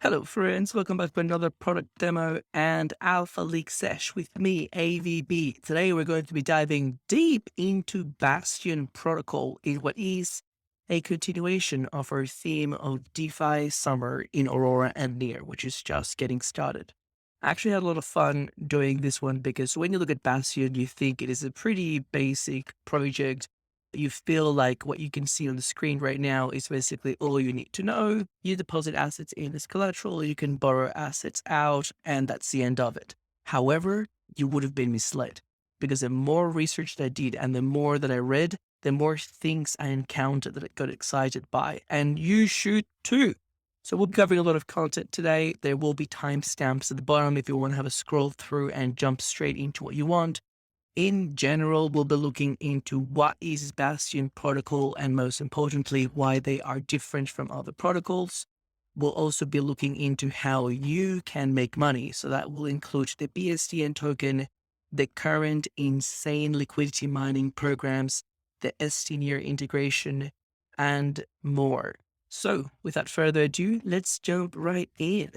Hello friends, welcome back to another product demo and alpha leak sesh with me, AVB. Today we're going to be diving deep into Bastion Protocol in what is a continuation of our theme of DeFi summer in Aurora and NEAR, which is just getting started. I actually had a lot of fun doing this one because when you look at Bastion, you think it is a pretty basic project. You feel like what you can see on the screen right now is basically all you need to know. You deposit assets in as collateral, you can borrow assets out, and that's the end of it. However, you would have been misled because the more research that I did and the more that I read, the more things I encountered that I got excited by. And you should too. So we'll be covering a lot of content today. There will be timestamps at the bottom if you want to have a scroll through and jump straight into what you want. In general, we'll be looking into what is Bastion Protocol and most importantly, why they are different from other protocols. We'll also be looking into how you can make money. So that will include the BSDN token, the current insane liquidity mining programs, the stNEAR integration, and more. So without further ado, let's jump right in.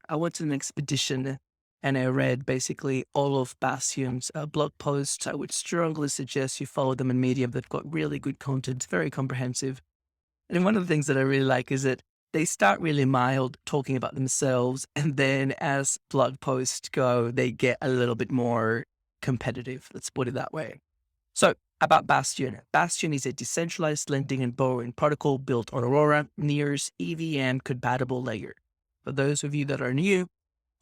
I went on an expedition and I read basically all of Bastion's blog posts. I would strongly suggest you follow them on Medium. They've got really good content, very comprehensive. And one of the things that I really like is that they start really mild, talking about themselves. And then as blog posts go, they get a little bit more competitive. Let's put it that way. So about Bastion. Bastion is a decentralized lending and borrowing protocol built on Aurora, NEAR's EVM compatible layer. For those of you that are new,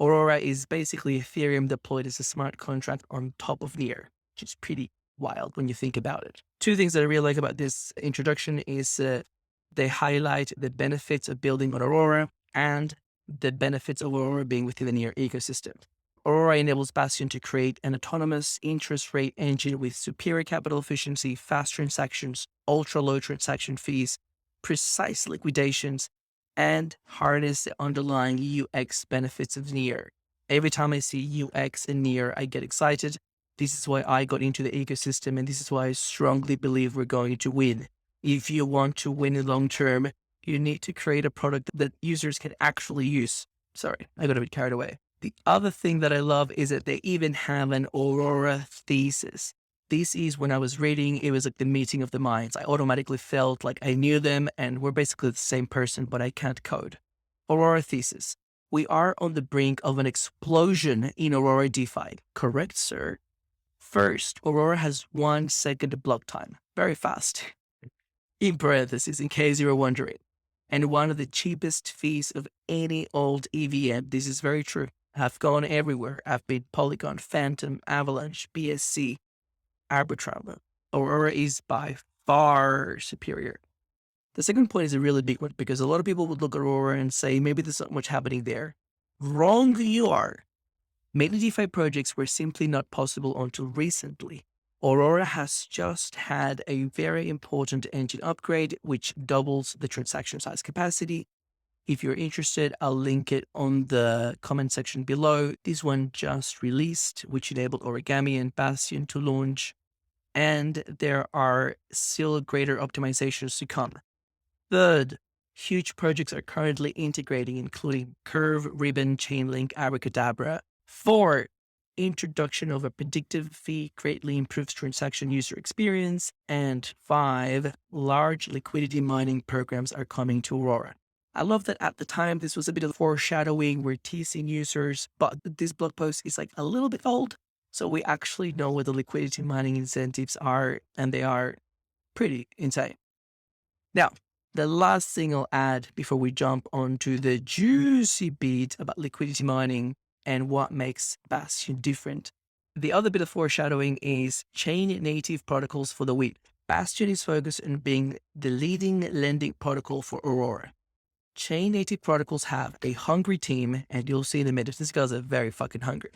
Aurora is basically Ethereum deployed as a smart contract on top of NEAR, which is pretty wild when you think about it. Two things that I really like about this introduction is they highlight the benefits of building on Aurora and the benefits of Aurora being within the NEAR ecosystem. Aurora enables Bastion to create an autonomous interest rate engine with superior capital efficiency, fast transactions, ultra low transaction fees, precise liquidations, and harness the underlying UX benefits of NEAR. Every time I see UX in NEAR, I get excited. This is why I got into the ecosystem, and this is why I strongly believe we're going to win. If you want to win in long term, you need to create a product that users can actually use. Sorry, I got a bit carried away. The other thing that I love is that they even have an Aurora Thesis. This is when I was reading, it was like the meeting of the minds. I automatically felt like I knew them and we're basically the same person, but I can't code. Aurora Thesis. We are on the brink of an explosion in Aurora DeFi. Correct, sir? First, Aurora has 1 second block time. Very fast. In parentheses, in case you were wondering. And one of the cheapest fees of any old EVM. This is very true. I've gone everywhere. I've been Polygon, Phantom, Avalanche, BSC, Arbitrum. Aurora is by far superior. The second point is a really big one because a lot of people would look at Aurora and say, maybe there's not much happening there. Wrong you are. Many DeFi projects were simply not possible until recently. Aurora has just had a very important engine upgrade, which doubles the transaction size capacity. If you're interested, I'll link it on the comment section below. This one just released, which enabled Origami and Bastion to launch. And there are still greater optimizations to come. Third, huge projects are currently integrating, including Curve, Ribbon, Chainlink, Abracadabra. 4, introduction of a predictive fee greatly improves transaction user experience. And 5, large liquidity mining programs are coming to Aurora. I love that at the time, this was a bit of foreshadowing. We're teasing users, but this blog post is like a little bit old. So we actually know what the liquidity mining incentives are, and they are pretty insane. Now, the last thing I'll add before we jump onto the juicy bit about liquidity mining and what makes Bastion different. The other bit of foreshadowing is chain native protocols for the win. Bastion is focused on being the leading lending protocol for Aurora. Chain native protocols have a hungry team, and you'll see in a minute, these guys are very fucking hungry.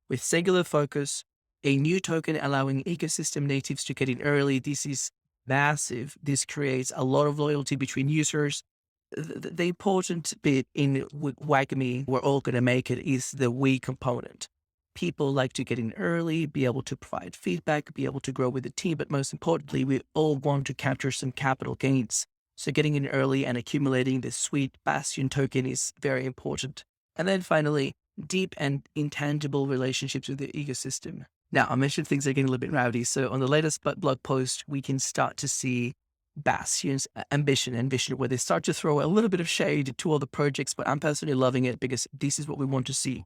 With singular focus, a new token allowing ecosystem natives to get in early. This is massive. This creates a lot of loyalty between users. The important bit in Wagami, we're all going to make it, is the we component. People like to get in early, be able to provide feedback, be able to grow with the team, but most importantly, we all want to capture some capital gains. So getting in early and accumulating this sweet Bastion token is very important. And then finally, deep and intangible relationships with the ecosystem. Now, I mentioned things are getting a little bit rowdy. So on the latest blog post, we can start to see Bastion's ambition and vision, where they start to throw a little bit of shade to all the projects, but I'm personally loving it because this is what we want to see.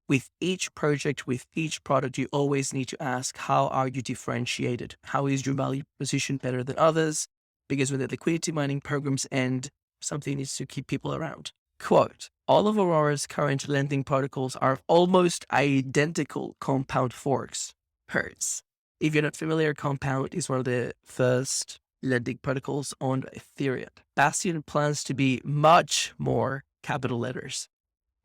With each project, with each product, you always need to ask, how are you differentiated? How is your value position better than others? Because when the liquidity mining programs end, something needs to keep people around. Quote, all of Aurora's current lending protocols are almost identical compound forks. Hertz. If you're not familiar, Compound is one of the first lending protocols on Ethereum. Bastion plans to be much more capital letters.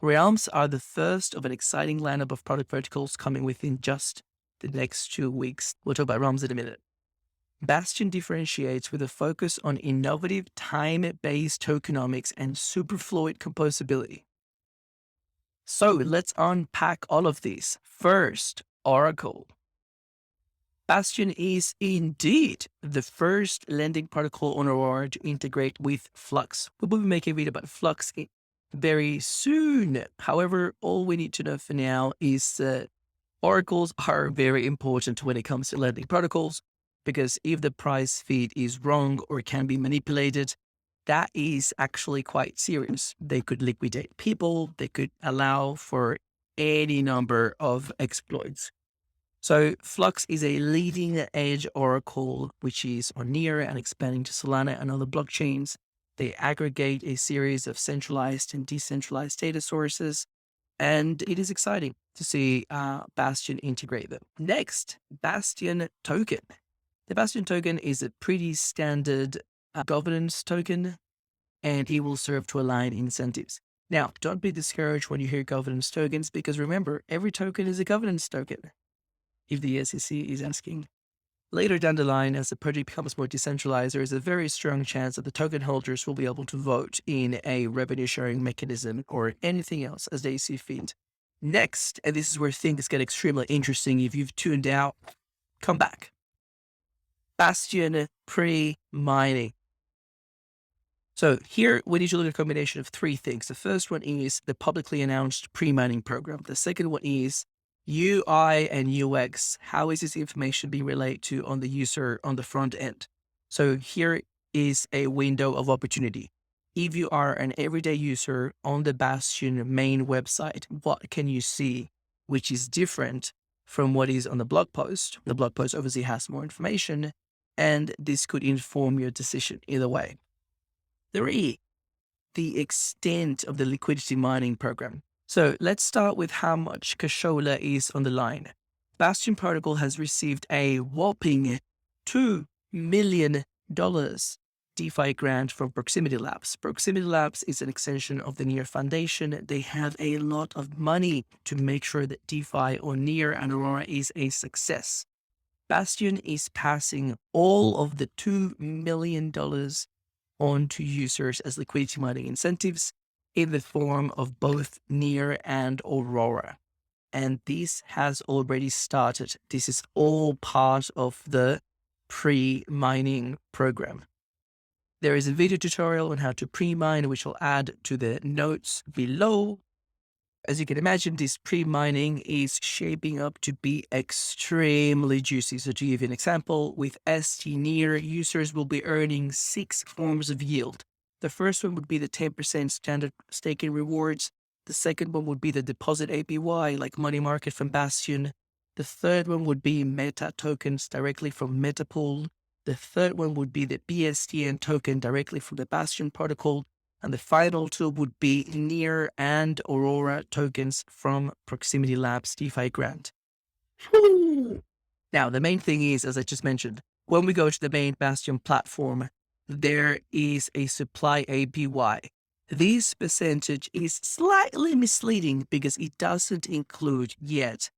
Realms are the first of an exciting lineup of product protocols coming within just the next 2 weeks. We'll talk about Realms in a minute. Bastion differentiates with a focus on innovative time-based tokenomics and superfluid composability. So let's unpack all of these. First, Oracle. Bastion is indeed the first lending protocol on Aurora to integrate with Flux. We will be making a video about Flux very soon. However, all we need to know for now is that oracles are very important when it comes to lending protocols, because if the price feed is wrong or can be manipulated, that is actually quite serious. They could liquidate people. They could allow for any number of exploits. So Flux is a leading edge oracle, which is on NEAR and expanding to Solana and other blockchains. They aggregate a series of centralized and decentralized data sources, and it is exciting to see Bastion integrate them. Next, Bastion token. The Bastion token is a pretty standard governance token, and it will serve to align incentives. Now, don't be discouraged when you hear governance tokens, because remember, every token is a governance token, if the SEC is asking. Later down the line, as the project becomes more decentralized, there is a very strong chance that the token holders will be able to vote in a revenue sharing mechanism or anything else as they see fit. Next, and this is where things get extremely interesting, if you've tuned out, come back. Bastion pre-mining. So here we need to look at a combination of 3 things. The first one is the publicly announced pre-mining program. The second one is UI and UX. How is this information being relayed to on the user on the front end? So here is a window of opportunity. If you are an everyday user on the Bastion main website, what can you see which is different from what is on the blog post? The blog post obviously has more information, and this could inform your decision either way. 3, the extent of the liquidity mining program. So let's start with how much cashola is on the line. Bastion Protocol has received a whopping $2 million DeFi grant from Proximity Labs. Proximity Labs is an extension of the NEAR Foundation. They have a lot of money to make sure that DeFi on NEAR and Aurora is a success. Bastion is passing all of the $2 million on to users as liquidity mining incentives in the form of both NEAR and Aurora. And this has already started. This is all part of the pre-mining program. There is a video tutorial on how to pre-mine, which I'll add to the notes below. As you can imagine, this pre-mining is shaping up to be extremely juicy. So to give you an example, with stNEAR, users will be earning 6 forms of yield. The first one would be the 10% standard staking rewards. The second one would be the deposit APY, like money market from Bastion. The third one would be Meta tokens directly from Metapool. The third one would be the BSTN token directly from the Bastion protocol. And the final 2 would be NEAR and Aurora tokens from Proximity Labs DeFi grant. Now, the main thing is, as I just mentioned, when we go to the main Bastion platform, there is a supply APY. This percentage is slightly misleading because it doesn't include yet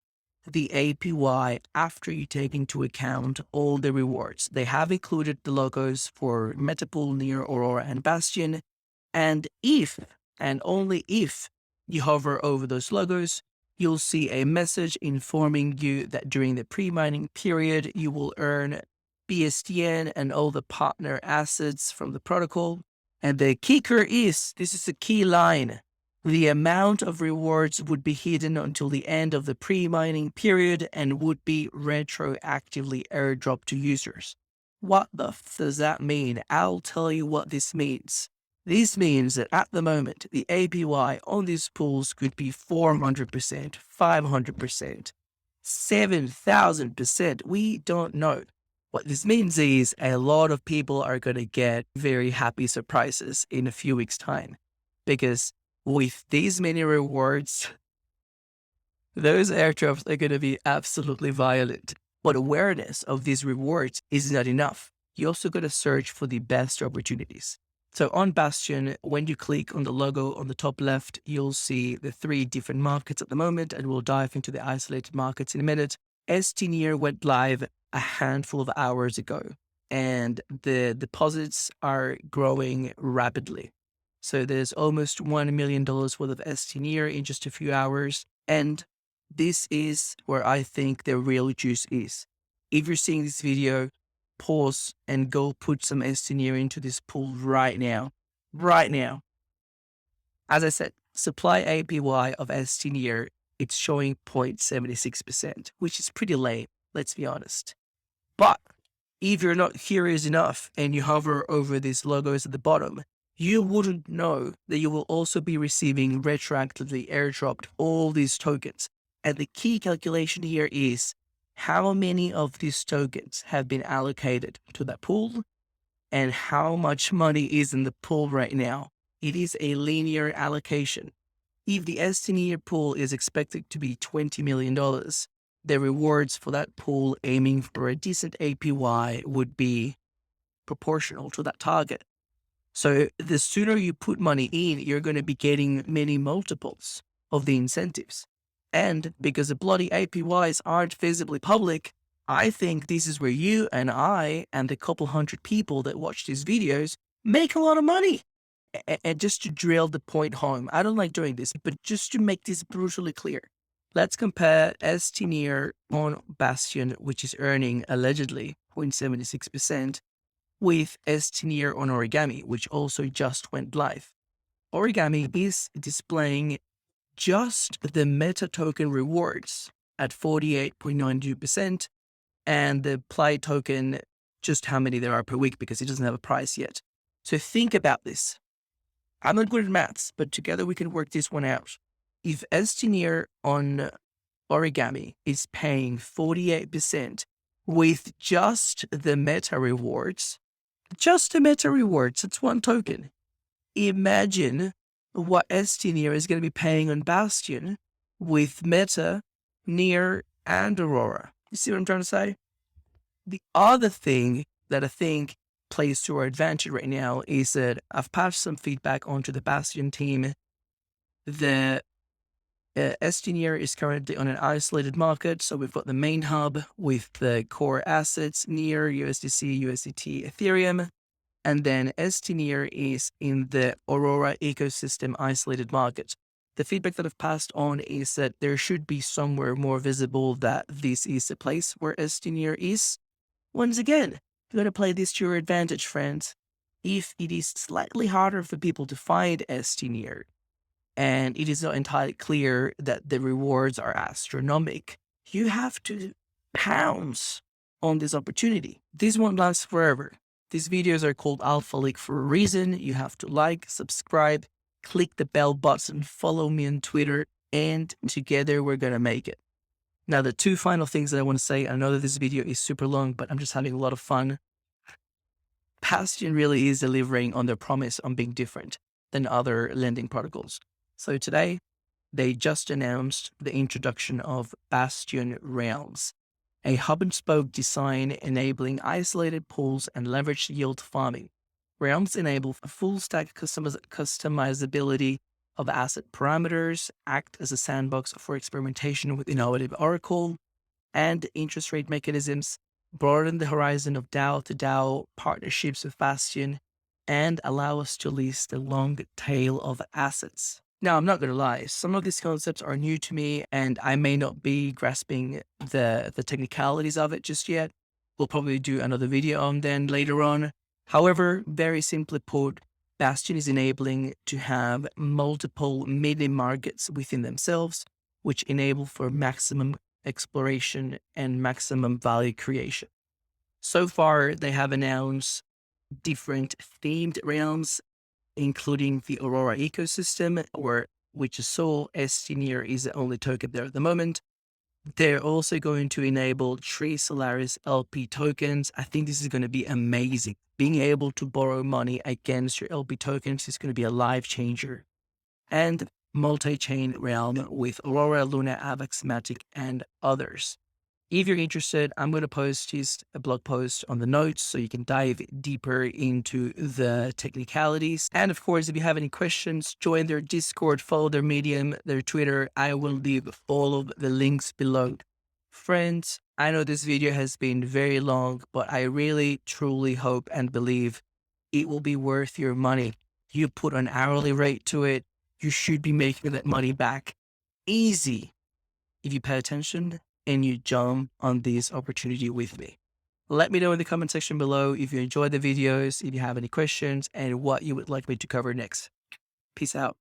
the APY after you take into account all the rewards. They have included the logos for Metapool, NEAR, Aurora, and Bastion. And if, and only if, you hover over those logos, you'll see a message informing you that during the pre-mining period, you will earn BSTN, and all the partner assets from the protocol. And the kicker is, this is a key line, the amount of rewards would be hidden until the end of the pre-mining period and would be retroactively airdropped to users. What the f does that mean? I'll tell you what this means. This means that at the moment, the APY on these pools could be 400%, 500%, 7,000%. We don't know. What this means is a lot of people are going to get very happy surprises in a few weeks' time, because with these many rewards, those airdrops are going to be absolutely violent. But awareness of these rewards is not enough. You also got to search for the best opportunities. So on Bastion, when you click on the logo on the top left, you'll see the 3 different markets at the moment, and we'll dive into the isolated markets in a minute. stNEAR went live a handful of hours ago, and the deposits are growing rapidly. So there's almost $1 million worth of stNEAR in just a few hours. And this is where I think the real juice is. If you're seeing this video, pause and go put some stNEAR into this pool right now. Right now. As I said, supply APY of stNEAR, it's showing 0.76%, which is pretty lame, let's be honest. But if you're not curious enough and you hover over these logos at the bottom, you wouldn't know that you will also be receiving retroactively airdropped all these tokens. And the key calculation here is how many of these tokens have been allocated to that pool and how much money is in the pool right now. It is a linear allocation. If the stNEAR pool is expected to be $20 million, the rewards for that pool aiming for a decent APY would be proportional to that target. So the sooner you put money in, you're going to be getting many multiples of the incentives. And because the bloody APYs aren't visibly public, I think this is where you and I and the couple hundred people that watch these videos make a lot of money. And just to drill the point home, I don't like doing this, but just to make this brutally clear, let's compare stNEAR on Bastion, which is earning allegedly 0.76%, with stNEAR on Origami, which also just went live. Origami is displaying just the meta token rewards at 48.92%, and the Play token, just how many there are per week, because it doesn't have a price yet. So think about this. I'm not good at maths, but together we can work this one out. If stNEAR on Origami is paying 48% with just the meta rewards, it's one token. Imagine what stNEAR is going to be paying on Bastion with Meta, NEAR, and Aurora. You see what I'm trying to say? The other thing that I think plays to our advantage right now is that I've passed some feedback onto the Bastion team. The stNEAR is currently on an isolated market. So we've got the main hub with the core assets, NEAR, USDC, USDT, Ethereum. And then stNEAR is in the Aurora ecosystem isolated market. The feedback that I've passed on is that there should be somewhere more visible that this is the place where stNEAR is. Once again, you're going to play this to your advantage, friends. If it is slightly harder for people to find stNEAR, and it is not entirely clear that the rewards are astronomical, you have to pounce on this opportunity. This won't last forever. These videos are called Alpha Leak for a reason. You have to like, subscribe, click the bell button, follow me on Twitter, and together we're going to make it. Now, the 2 final things that I want to say, I know that this video is super long, but I'm just having a lot of fun. Bastion really is delivering on their promise on being different than other lending protocols. So today, they just announced the introduction of Bastion Realms, a hub-and-spoke design enabling isolated pools and leveraged yield farming. Realms enable full-stack customizability of asset parameters, act as a sandbox for experimentation with innovative oracle and interest rate mechanisms, broaden the horizon of DAO-to-DAO partnerships with Bastion, and allow us to lease the long tail of assets. Now, I'm not going to lie, some of these concepts are new to me, and I may not be grasping the technicalities of it just yet. we'll probably do another video on then later on. However, very simply put, Bastion is enabling to have multiple mini markets within themselves, which enable for maximum exploration and maximum value creation. So far, they have announced different themed realms, including the Aurora ecosystem, which is so stNEAR is the only token there at the moment. They're also going to enable Tree Solaris LP tokens. I think this is going to be amazing. Being able to borrow money against your LP tokens is going to be a life changer. And multi-chain realm with Aurora, Luna, Avax, Matic, and others. If you're interested, I'm going to post a blog post on the notes so you can dive deeper into the technicalities. And of course, if you have any questions, join their Discord, follow their Medium, their Twitter. I will leave all of the links below. Friends, I know this video has been very long, but I really, truly hope and believe it will be worth your money. You put an hourly rate to it, you should be making that money back easy if you pay attention and you jump on this opportunity with me. Let me know in the comment section below if you enjoyed the videos, if you have any questions, and what you would like me to cover next. Peace out.